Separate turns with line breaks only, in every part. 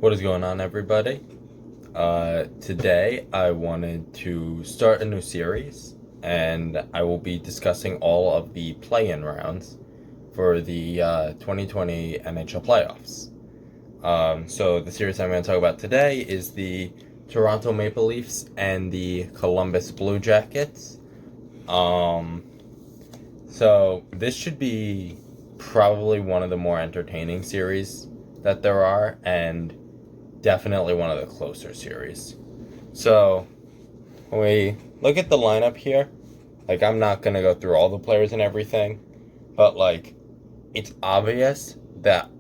What is going on, everybody? Today I wanted to start a new series, and I will be discussing all of the play-in rounds for the 2020 NHL playoffs. So the series I'm going to talk about today is the Toronto Maple Leafs and the Columbus Blue Jackets. So this should be probably one of the more entertaining series that there are, and definitely one of the closer series. So when we look at the lineup here, I'm not gonna go through all the players and everything, but it's obvious that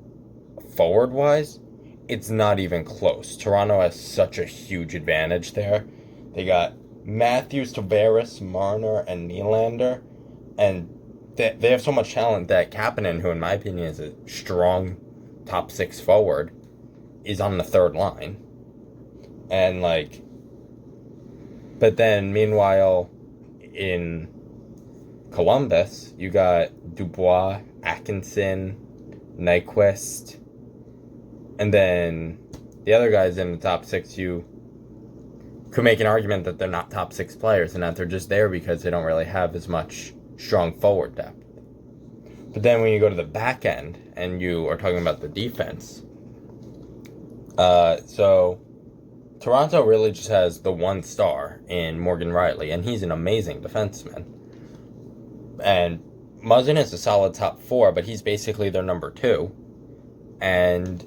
forward wise, it's not even close. Toronto has such a huge advantage there. They got Matthews, Tavares, Marner, and Nylander, and they have so much talent that Kapanen, who in my opinion is a strong top six forward, is on the third line. And but then meanwhile in Columbus, you got Dubois, Atkinson, Nyquist, and then the other guys in the top six, you could make an argument that they're not top six players and that they're just there because they don't really have as much strong forward depth. But then when you go to the back end and you are talking about the defense, so Toronto really just has the one star in Morgan Rielly, and he's an amazing defenseman. And Muzzin is a solid top four, but he's basically their number two. And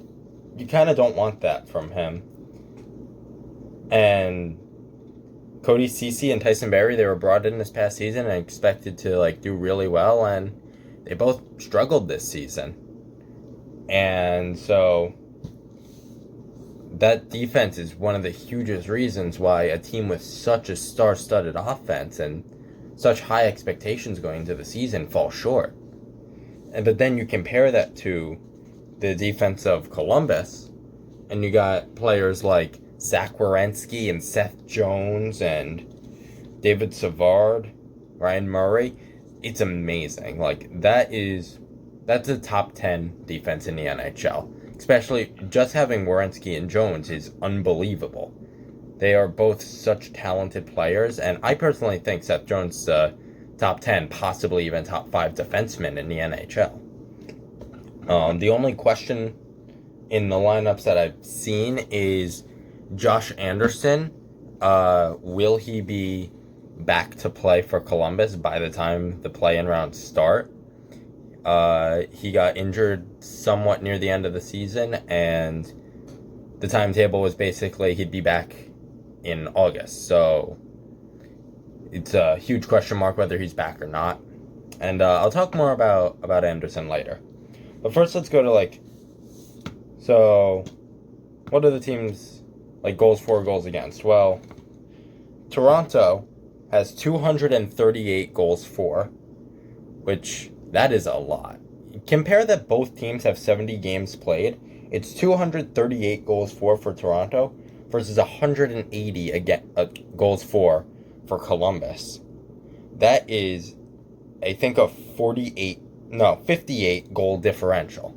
you kind of don't want that from him. And Cody Ceci and Tyson Barrie, they were brought in this past season and expected to do really well, and they both struggled this season. And so that defense is one of the hugest reasons why a team with such a star-studded offense and such high expectations going into the season falls short. But then you compare that to the defense of Columbus, and you got players like Zach Werenski and Seth Jones and David Savard, Ryan Murray. It's amazing. That's a top 10 defense in the NHL. Especially just having Werenski and Jones is unbelievable. They are both such talented players, and I personally think Seth Jones is top 10, possibly even top 5 defenseman in the NHL. The only question in the lineups that I've seen is Josh Anderson. Will he be back to play for Columbus by the time the play-in rounds start? He got injured somewhat near the end of the season, and the timetable was basically he'd be back in August. So it's a huge question mark whether he's back or not. And I'll talk more about Anderson later. But first, let's go to so what are the teams goals for, goals against? Well, Toronto has 238 goals for, which that is a lot. Compare that both teams have 70 games played. It's 238 goals for Toronto versus 180 goals for Columbus. That is, I think, a 58 goal differential.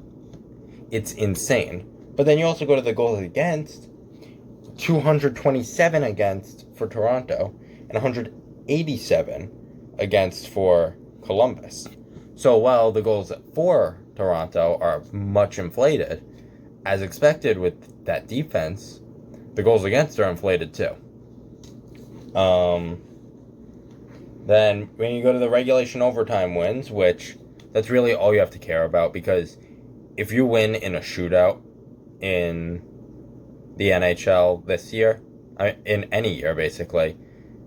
It's insane. But then you also go to the goals against, 227 against for Toronto and 187 against for Columbus. So while the goals for Toronto are much inflated, as expected with that defense, the goals against are inflated too. Then when you go to the regulation overtime wins, which that's really all you have to care about, because if you win in a shootout in the NHL this year, in any year basically,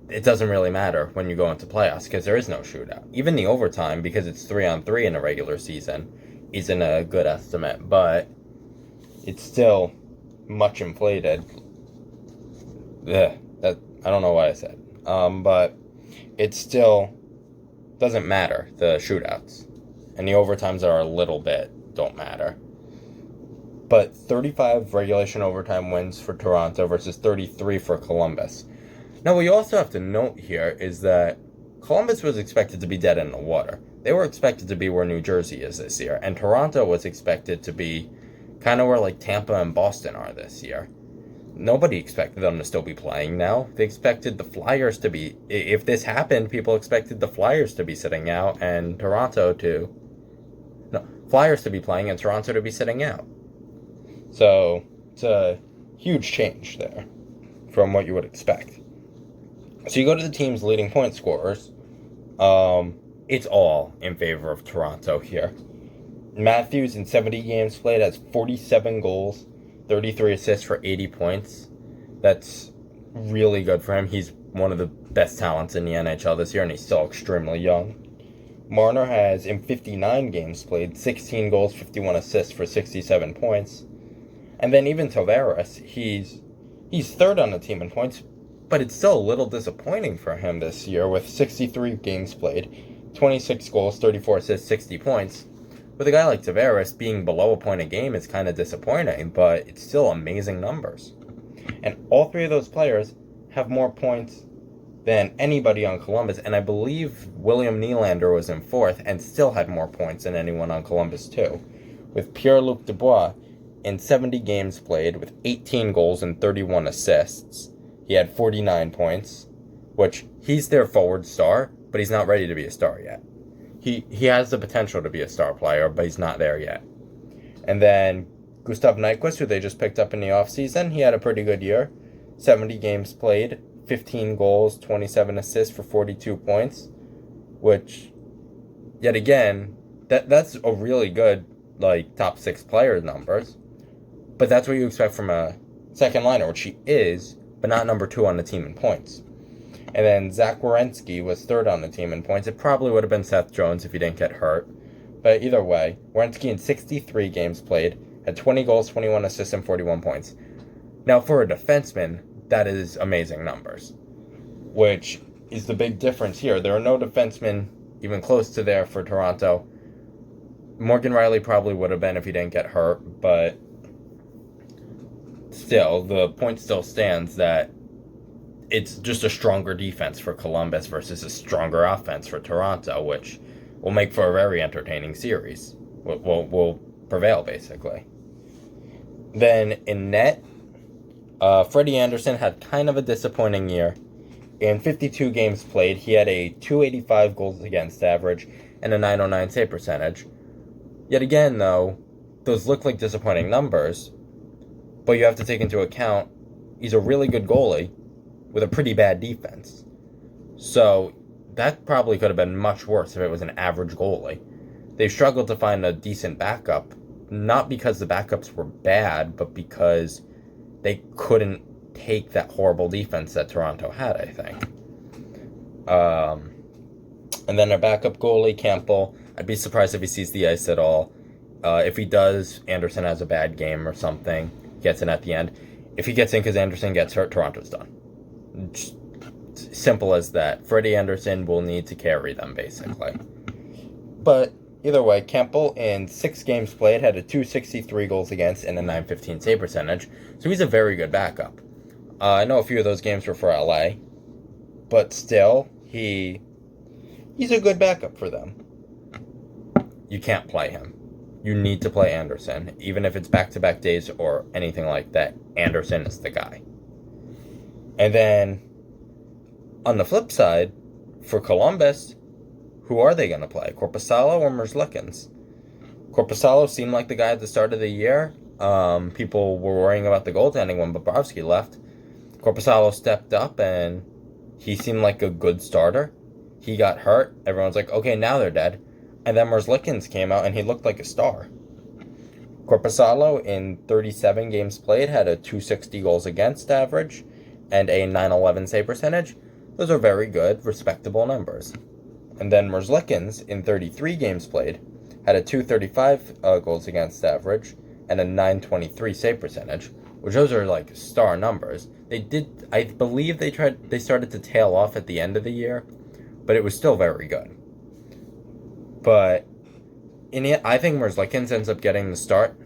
it doesn't really matter when you go into playoffs because there is no shootout. Even the overtime, because it's 3-on-3 in a regular season, isn't a good estimate, but it's still much inflated. I don't know what I said. But it still doesn't matter, the shootouts. And the overtimes are a little bit don't matter. But 35 regulation overtime wins for Toronto versus 33 for Columbus. Now, what you also have to note here is that Columbus was expected to be dead in the water. They were expected to be where New Jersey is this year, and Toronto was expected to be kind of where like Tampa and Boston are this year. Nobody expected them to still be playing now. They expected the Flyers to be, if this happened, people expected the Flyers to be sitting out and Flyers to be playing and Toronto to be sitting out. So it's a huge change there from what you would expect. So you go to the team's leading point scorers. It's all in favor of Toronto here. Matthews, in 70 games played, has 47 goals, 33 assists for 80 points. That's really good for him. He's one of the best talents in the NHL this year, and he's still extremely young. Marner has, in 59 games played, 16 goals, 51 assists for 67 points. And then even Tavares, he's third on the team in points, but it's still a little disappointing for him this year with 63 games played, 26 goals, 34 assists, 60 points. With a guy like Tavares, being below a point a game is kind of disappointing, but it's still amazing numbers. And all three of those players have more points than anybody on Columbus, and I believe William Nylander was in fourth and still had more points than anyone on Columbus too. With Pierre-Luc Dubois, in 70 games played, with 18 goals and 31 assists, he had 49 points, which he's their forward star, but he's not ready to be a star yet. He has the potential to be a star player, but he's not there yet. And then Gustav Nyquist, who they just picked up in the offseason, he had a pretty good year. 70 games played, 15 goals, 27 assists for 42 points, which, yet again, that's a really good, like, top 6 player numbers. But that's what you expect from a second liner, which he is, but not number 2 on the team in points. And then Zach Werenski was third on the team in points. It probably would have been Seth Jones if he didn't get hurt. But either way, Werenski in 63 games played had 20 goals, 21 assists, and 41 points. Now, for a defenseman, that is amazing numbers, which is the big difference here. There are no defensemen even close to there for Toronto. Morgan Rielly probably would have been if he didn't get hurt, but still, the point still stands that it's just a stronger defense for Columbus versus a stronger offense for Toronto, which will make for a very entertaining series. Will prevail, basically. Then in net, Freddie Andersen had kind of a disappointing year. In 52 games played, he had a .285 goals against average and a .909 save percentage. Yet again, though, those look like disappointing numbers, but you have to take into account he's a really good goalie with a pretty bad defense. So that probably could have been much worse if it was an average goalie. They've struggled to find a decent backup, not because the backups were bad, but because they couldn't take that horrible defense that Toronto had, I think. And then their backup goalie, Campbell, I'd be surprised if he sees the ice at all. If he does, Andersen has a bad game or something, gets in at the end. If he gets in because Andersen gets hurt, Toronto's done. Just simple as that. Freddie Andersen will need to carry them, basically. But either way, Campbell in 6 games played had a .263 goals against and a .915 save percentage, so he's a very good backup. I know a few of those games were for LA, but still, he's a good backup for them. You can't play him. You need to play Andersen, even if it's back-to-back days or anything like that. Andersen is the guy. And then, on the flip side, for Columbus, who are they going to play? Korpisalo or Merzlikins? Korpisalo seemed like the guy at the start of the year. People were worrying about the goaltending when Bobrovsky left. Korpisalo stepped up, and he seemed like a good starter. He got hurt. Everyone's like, okay, now they're dead. And then Merzlikins came out, and he looked like a star. Korpisalo, in 37 games played, had a .260 goals against average and a .911 save percentage. Those are very good, respectable numbers. And then Merzlikins, in 33 games played, had a .235 goals against average and a .923 save percentage, which those are like star numbers. I believe they started to tail off at the end of the year, but it was still very good. But I think Merzlikins ends up getting the start.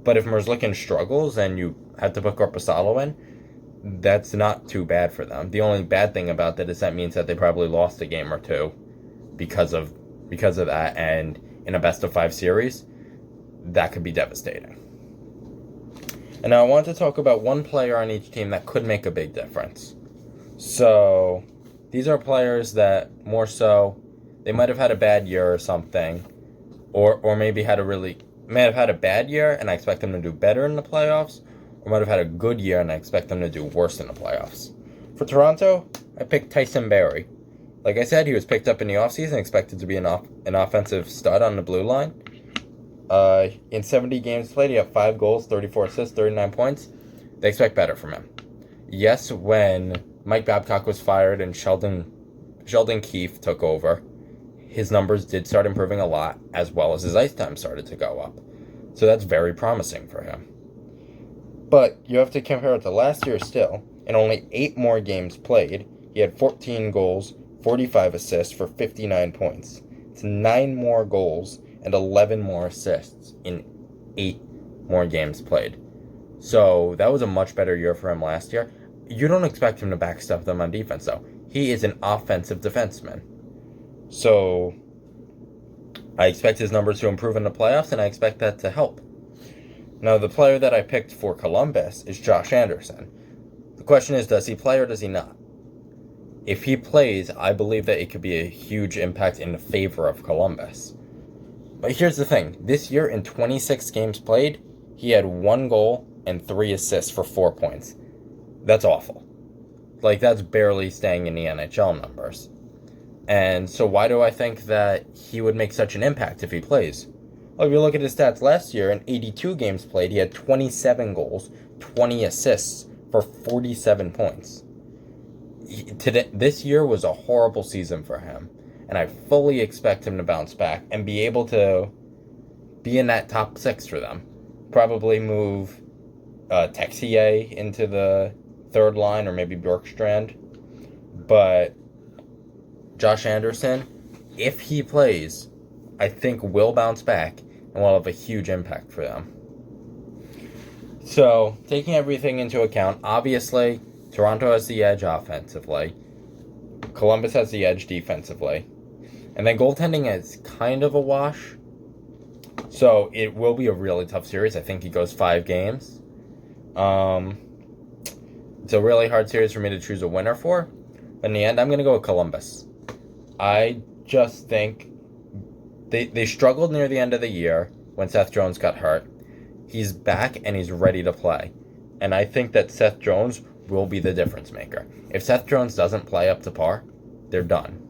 But if Merzlikins struggles and you have to put Korpisalo in, that's not too bad for them. The only bad thing about that is that means that they probably lost a game or two because of that. And in a best-of-5 series, that could be devastating. And now I want to talk about one player on each team that could make a big difference. So these are players that more so, they might have had a bad year or something, or maybe may have had a bad year and I expect them to do better in the playoffs, or might have had a good year and I expect them to do worse in the playoffs. For Toronto, I picked Tyson Barrie. Like I said, he was picked up in the offseason, expected to be an offensive stud on the blue line. In 70 games played, he had 5 goals, 34 assists, 39 points. They expect better from him. Yes, when Mike Babcock was fired and Sheldon Keefe took over, his numbers did start improving a lot, as well as his ice time started to go up. So that's very promising for him. But you have to compare it to last year still. In only 8 more games played, he had 14 goals, 45 assists for 59 points. It's 9 more goals and 11 more assists in 8 more games played. So that was a much better year for him last year. You don't expect him to backstop them on defense, though. He is an offensive defenseman. So I expect his numbers to improve in the playoffs, and I expect that to help. Now, the player that I picked for Columbus is Josh Anderson. The question is, does he play or does he not? If he plays, I believe that it could be a huge impact in the favor of Columbus. But here's the thing. This year, in 26 games played, he had 1 goal and 3 assists for 4 points. That's awful. Like, that's barely staying in the NHL numbers. And so why do I think that he would make such an impact if he plays? Well, if you look at his stats last year, in 82 games played, he had 27 goals, 20 assists for 47 points. This year was a horrible season for him, and I fully expect him to bounce back and be able to be in that top 6 for them. Probably move Texier into the third line, or maybe Bjorkstrand. But Josh Anderson, if he plays, I think will bounce back and will have a huge impact for them. So, taking everything into account, obviously, Toronto has the edge offensively. Columbus has the edge defensively. And then goaltending is kind of a wash. So, it will be a really tough series. I think he goes 5 games. It's a really hard series for me to choose a winner for. But in the end, I'm going to go with Columbus. I just think they struggled near the end of the year when Seth Jones got hurt. He's back and he's ready to play. And I think that Seth Jones will be the difference maker. If Seth Jones doesn't play up to par, they're done.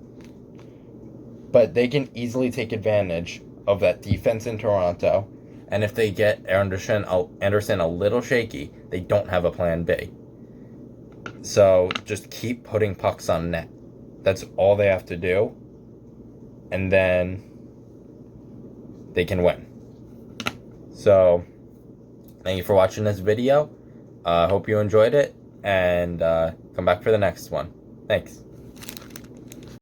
But they can easily take advantage of that defense in Toronto. And if they get Anderson a little shaky, they don't have a plan B. So just keep putting pucks on net. That's all they have to do. And then they can win. So, thank you for watching this video. Hope you enjoyed it. And come back for the next one. Thanks.